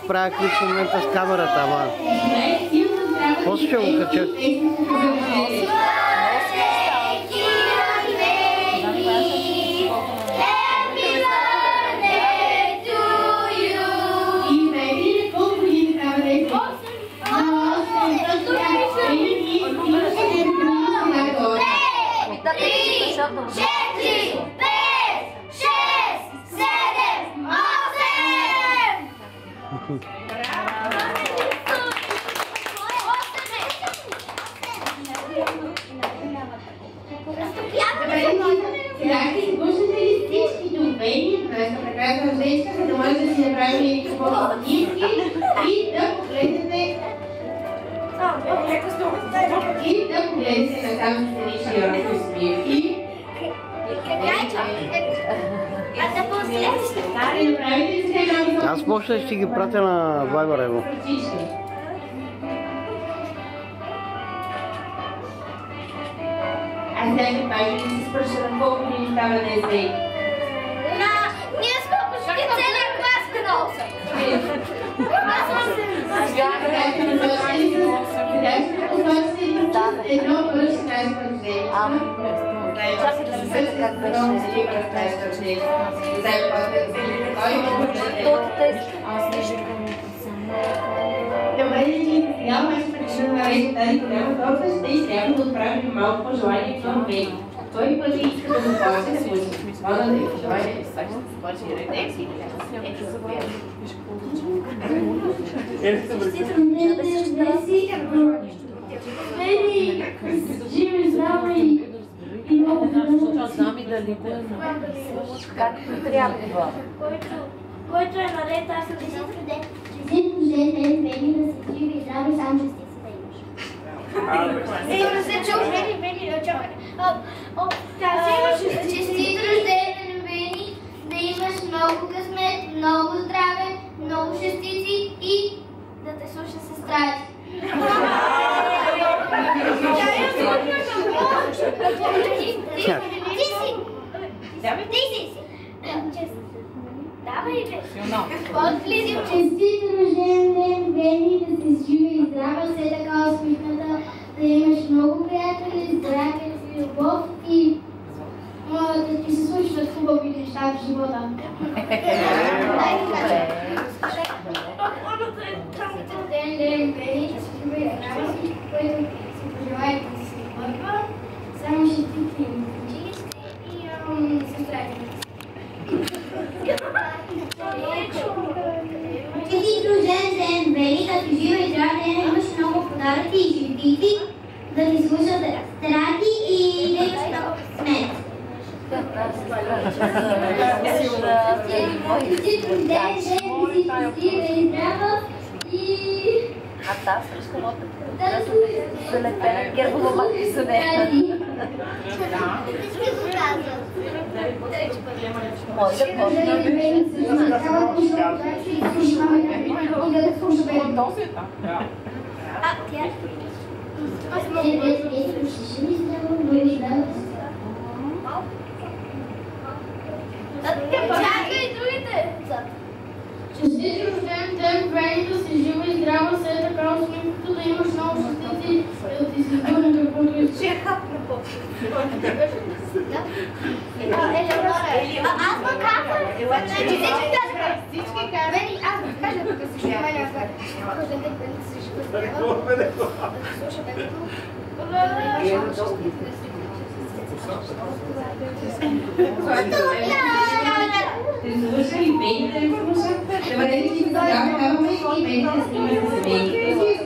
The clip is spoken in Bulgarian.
правя клип в момента с камерата, ама... После ще го кача. Нашата прекрасна женска, за да може да си направим по-снимки и да погледнете насам сценични усмивки. Аз после ще ги пратя на Viber Evo. Аз сега ще кажа, че си спрашвам колко ни става днес ден. Ние сме почти целият клас на 8. Едно бърши нашето рождение. Чакай да се сета как беше. Добре, че сега обаче причина на тази голяма толкова ще и трябва да отправим малко пожелание към мен. Той пъти иска да му каже да случи. Моля да ви пожелание да се почне редекси. Живи, здрави и много знам и дали го е както трябва. Който е наред, аз съм честит ден. Честит ден, Бени, да се живи и здрави, само честици да имаш. Сигурно се чул, Бени, чакай. Честит рожден, Бени, да имаш много късмет, много здраве, много честици и да те слуша сестра ти. Честит рожден ден, Бени, да си жива и здрава, все така усмихната, да имаш много приятели, здраве, любов и да ти се случват хубави неща в живота. Ден, Бени, да си жива и здрава, всичко, което си пожелая да се върва, само ще ти и сестра ти. Честит рожден ден, Бени, да си жива и здрава, да имаш много подаръци и честици, да ти слушат страти и да имаш много смет. Честит рожден ден, да си жива и здрава и... А тази среща моята залепена гербова писане. Може да Чакай другите! Честит рожден ден, Бени, да си жива и здрава, все така усмихнато, да имаш много щастици, да ти си пълни каквото искаш. Аз ме казвам! Всички казаха! Бени, аз ме кажа, да си жива и здрава. Рожден ден, Бени, да си жива и здрава. Да слуша бебето. Слушай, Бени да не слуша. Добре, че ти даваме и Бени да снимаме семейните.